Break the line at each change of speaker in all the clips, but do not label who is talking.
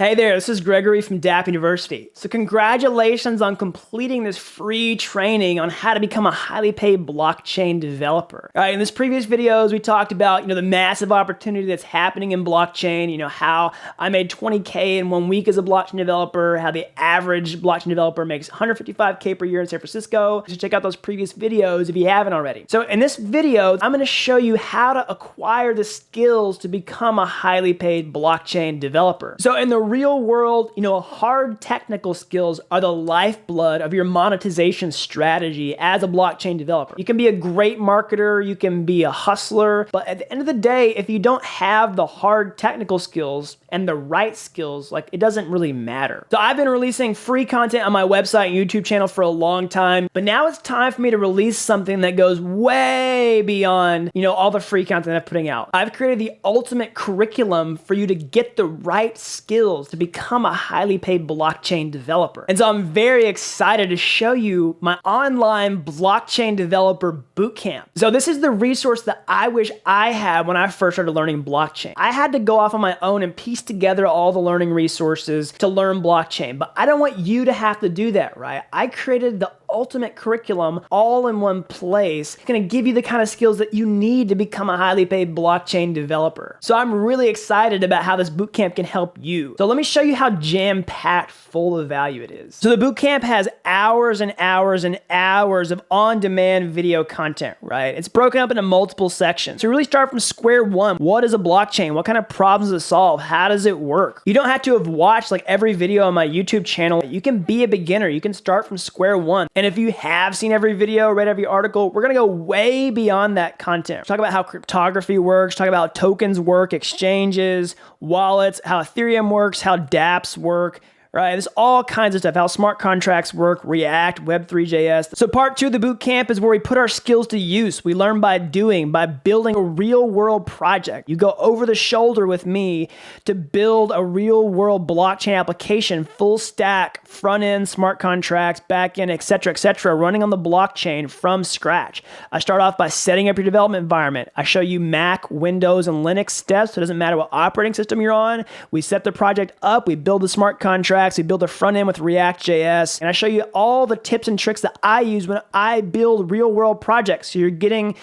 Hey there, this is Gregory from DAP University. So congratulations on completing this free training on how to become a highly paid blockchain developer. All right, in this previous videos, we talked about, the massive opportunity that's happening in blockchain, how I made 20K in 1 week as a blockchain developer, how the average blockchain developer makes 155K per year in San Francisco. So check out those previous videos if you haven't already. So in this video, I'm gonna show you how to acquire the skills to become a highly paid blockchain developer. So in the real world, hard technical skills are the lifeblood of your monetization strategy as a blockchain developer. You can be a great marketer, you can be a hustler, but at the end of the day, if you don't have the hard technical skills and the right skills, it doesn't really matter. So I've been releasing free content on my website and YouTube channel for a long time, but now it's time for me to release something that goes way beyond, all the free content I'm putting out. I've created the ultimate curriculum for you to get the right skills to become a highly paid blockchain developer. And so I'm very excited to show you my online blockchain developer bootcamp. So this is the resource that I wish I had when I first started learning blockchain. I had to go off on my own and piece together all the learning resources to learn blockchain, but I don't want you to have to do that, right? I created the ultimate curriculum all in one place. It's gonna give you the kind of skills that you need to become a highly paid blockchain developer. So I'm really excited about how this bootcamp can help you. So let me show you how jam-packed full of value it is. So the bootcamp has hours and hours and hours of on-demand video content, right? It's broken up into multiple sections. So you really start from square one. What is a blockchain? What kind of problems does it solve? How does it work? You don't have to have watched every video on my YouTube channel. You can be a beginner. You can start from square one. And if you have seen every video, read every article, we're gonna go way beyond that content. Talk about how cryptography works, talk about how tokens work, exchanges, wallets, how Ethereum works, how dApps work, right? There's all kinds of stuff, how smart contracts work, React, Web3.js. So part 2 of the bootcamp is where we put our skills to use. We learn by doing, by building a real world project. You go over the shoulder with me to build a real world blockchain application, full stack, front end, smart contracts, back end, et cetera, running on the blockchain from scratch. I start off by setting up your development environment. I show you Mac, Windows, and Linux steps, so it doesn't matter what operating system you're on. We set the project up, we build the smart contract, we build a front end with React.js, and I show you all the tips and tricks that I use when I build real world projects. So you're getting,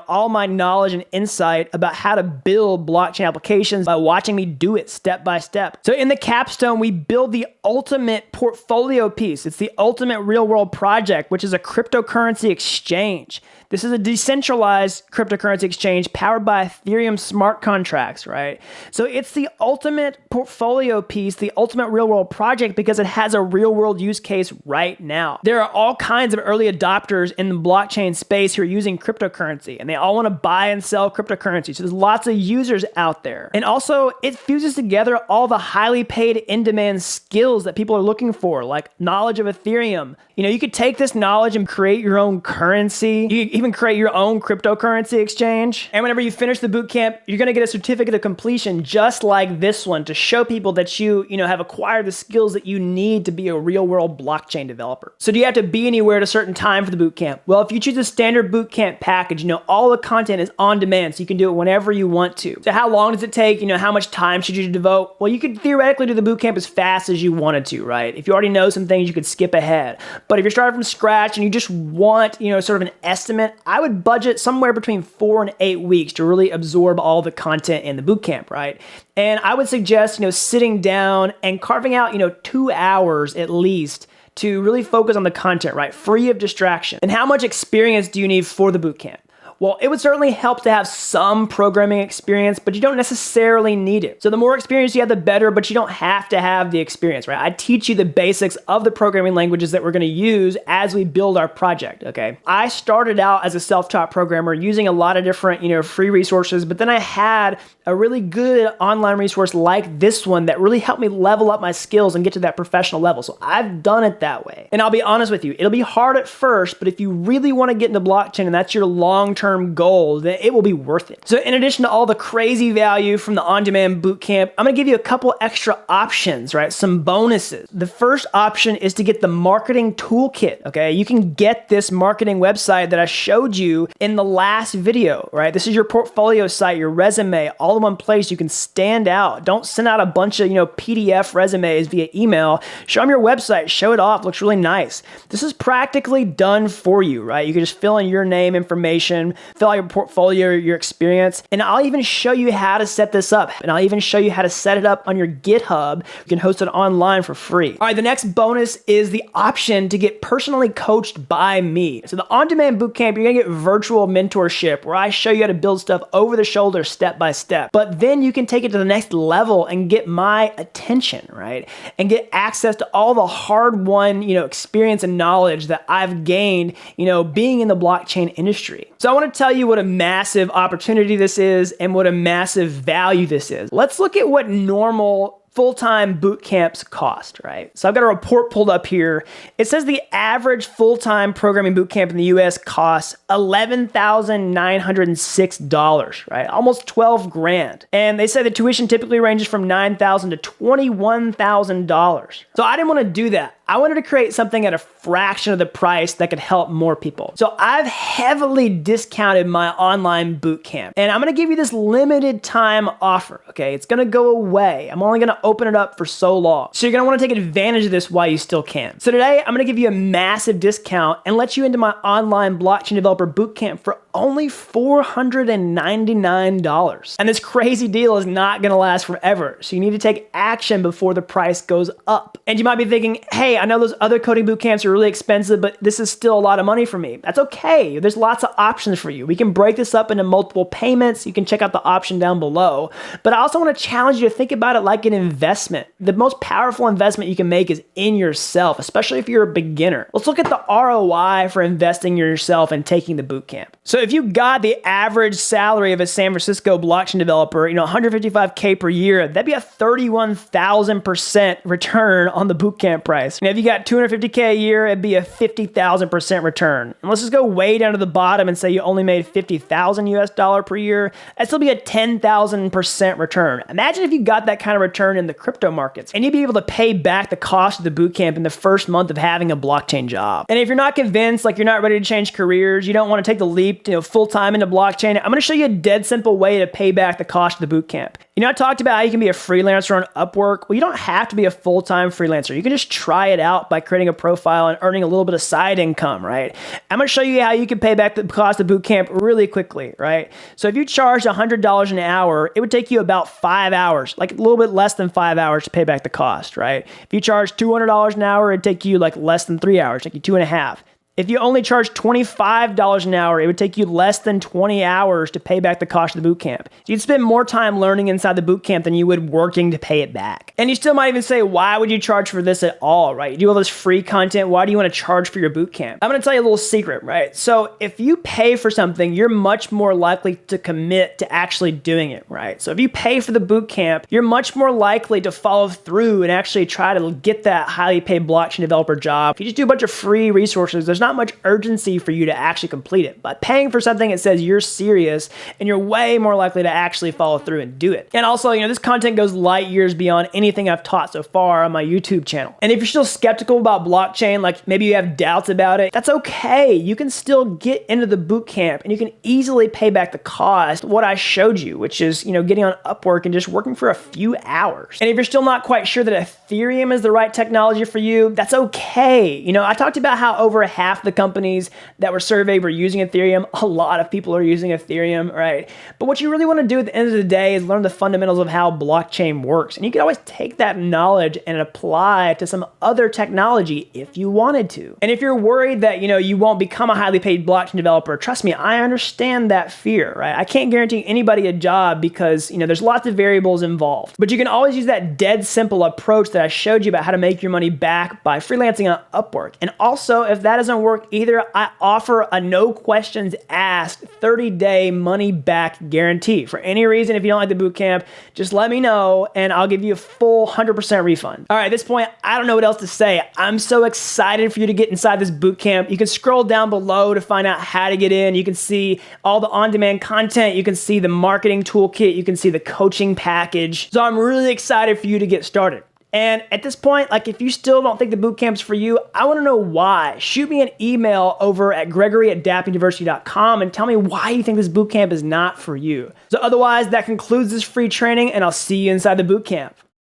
all my knowledge and insight about how to build blockchain applications by watching me do it step by step. So in the capstone, we build the ultimate portfolio piece. It's the ultimate real world project, which is a cryptocurrency exchange. This is a decentralized cryptocurrency exchange powered by Ethereum smart contracts, right? So it's the ultimate portfolio piece, the ultimate real world project, because it has a real world use case right now. There are all kinds of early adopters in the blockchain space who are using cryptocurrency, and they all want to buy and sell cryptocurrency. So there's lots of users out there. And also it fuses together all the highly paid in-demand skills that people are looking for, like knowledge of Ethereum. You could take this knowledge and create your own currency. You can even create your own cryptocurrency exchange. And whenever you finish the bootcamp, you're gonna get a certificate of completion just like this one to show people that you have acquired the skills that you need to be a real world blockchain developer. So do you have to be anywhere at a certain time for the bootcamp? Well, if you choose a standard bootcamp package, all the content is on demand, so you can do it whenever you want to. So how long does it take? How much time should you devote? Well, you could theoretically do the bootcamp as fast as you wanted to, right? If you already know some things, you could skip ahead. But if you're starting from scratch and you just want, sort of an estimate, I would budget somewhere between 4 and 8 weeks to really absorb all the content in the bootcamp, right? And I would suggest, sitting down and carving out, 2 hours at least to really focus on the content, right? Free of distraction. And how much experience do you need for the bootcamp? Well, it would certainly help to have some programming experience, but you don't necessarily need it. So the more experience you have, the better, but you don't have to have the experience, right? I teach you the basics of the programming languages that we're gonna use as we build our project, okay? I started out as a self-taught programmer using a lot of different, free resources, but then I had a really good online resource like this one that really helped me level up my skills and get to that professional level. So I've done it that way. And I'll be honest with you, it'll be hard at first, but if you really wanna get into blockchain and that's your long-term goal, then it will be worth it. So in addition to all the crazy value from the on-demand bootcamp, I'm gonna give you a couple extra options, right? Some bonuses. The first option is to get the marketing toolkit, okay? You can get this marketing website that I showed you in the last video, right? This is your portfolio site, your resume, all all in one place. You can stand out. Don't send out a bunch of, PDF resumes via email. Show them your website, show it off. It looks really nice. This is practically done for you, right? You can just fill in your name, information, fill out your portfolio, your experience, and I'll even show you how to set this up. And I'll even show you how to set it up on your GitHub. You can host it online for free. All right, the next bonus is the option to get personally coached by me. So the on-demand bootcamp, you're gonna get virtual mentorship where I show you how to build stuff over the shoulder step by step. But then you can take it to the next level and get my attention, right? And get access to all the hard-won, experience and knowledge that I've gained, being in the blockchain industry. So I want to tell you what a massive opportunity this is and what a massive value this is. Let's look at what normal full-time boot camps cost, right? So I've got a report pulled up here. It says the average full-time programming boot camp in the US costs $11,906, right? Almost 12 grand. And they say the tuition typically ranges from $9,000 to $21,000. So I didn't want to do that. I wanted to create something at a fraction of the price that could help more people. So I've heavily discounted my online boot camp, and I'm gonna give you this limited time offer, okay? It's gonna go away. I'm only gonna open it up for so long. So you're gonna wanna take advantage of this while you still can. So today, I'm gonna give you a massive discount and let you into my online blockchain developer bootcamp for only $499. And this crazy deal is not gonna last forever. So you need to take action before the price goes up. And you might be thinking, hey, I know those other coding boot camps are really expensive, but this is still a lot of money for me. That's okay. There's lots of options for you. We can break this up into multiple payments. You can check out the option down below. But I also want to challenge you to think about it like an investment. The most powerful investment you can make is in yourself, especially if you're a beginner. Let's look at the ROI for investing in yourself and taking the boot camp. So if you got the average salary of a San Francisco blockchain developer, $155K per year, that'd be a 31,000% return on the bootcamp price. And if you got $250K a year, it'd be a 50,000% return. And let's just go way down to the bottom and say you only made $50,000 per year. That'd still be a 10,000% return. Imagine if you got that kind of return in the crypto markets, and you'd be able to pay back the cost of the bootcamp in the first month of having a blockchain job. And if you're not convinced, like you're not ready to change careers, you don't want to take the leap, full-time into blockchain, I'm going to show you a dead simple way to pay back the cost of the bootcamp. I talked about how you can be a freelancer on Upwork. Well, you don't have to be a full-time freelancer. You can just try it out by creating a profile and earning a little bit of side income, right? I'm going to show you how you can pay back the cost of bootcamp really quickly, right? So if you charge $100 an hour, it would take you about 5 hours, like a little bit less than 5 hours to pay back the cost, right? If you charge $200 an hour, it'd take you like less than 3 hours, take you 2.5. If you only charge $25 an hour, it would take you less than 20 hours to pay back the cost of the bootcamp. You'd spend more time learning inside the bootcamp than you would working to pay it back. And you still might even say, why would you charge for this at all, right? You do all this free content. Why do you want to charge for your bootcamp? I'm going to tell you a little secret, right? So if you pay for something, you're much more likely to commit to actually doing it, right? So if you pay for the bootcamp, you're much more likely to follow through and actually try to get that highly paid blockchain developer job. If you just do a bunch of free resources, there's not much urgency for you to actually complete it. But paying for something that says you're serious, and you're way more likely to actually follow through and do it. And also, this content goes light years beyond anything I've taught so far on my YouTube channel. And if you're still skeptical about blockchain, like maybe you have doubts about it, that's okay. You can still get into the bootcamp and you can easily pay back the cost, what I showed you, which is, getting on Upwork and just working for a few hours. And if you're still not quite sure that Ethereum is the right technology for you, that's okay. I talked about how over half the companies that were surveyed were using Ethereum. A lot of people are using Ethereum, right? But what you really want to do at the end of the day is learn the fundamentals of how blockchain works. And you can always take that knowledge and apply it to some other technology if you wanted to. And if you're worried that, you won't become a highly paid blockchain developer, trust me, I understand that fear, right? I can't guarantee anybody a job because, there's lots of variables involved. But you can always use that dead simple approach that I showed you about how to make your money back by freelancing on Upwork. And also, if that doesn't work either, I offer a no questions asked 30-day money back guarantee. For any reason, if you don't like the bootcamp, just let me know and I'll give you a full 100% refund. All right, at this point, I don't know what else to say. I'm so excited for you to get inside this bootcamp. You can scroll down below to find out how to get in. You can see all the on-demand content. You can see the marketing toolkit. You can see the coaching package. So I'm really excited for you to get started. And at this point, like if you still don't think the bootcamp's for you, I want to know why. Shoot me an email over at gregory@dappuniversity.com and tell me why you think this bootcamp is not for you. So otherwise, that concludes this free training, and I'll see you inside the bootcamp.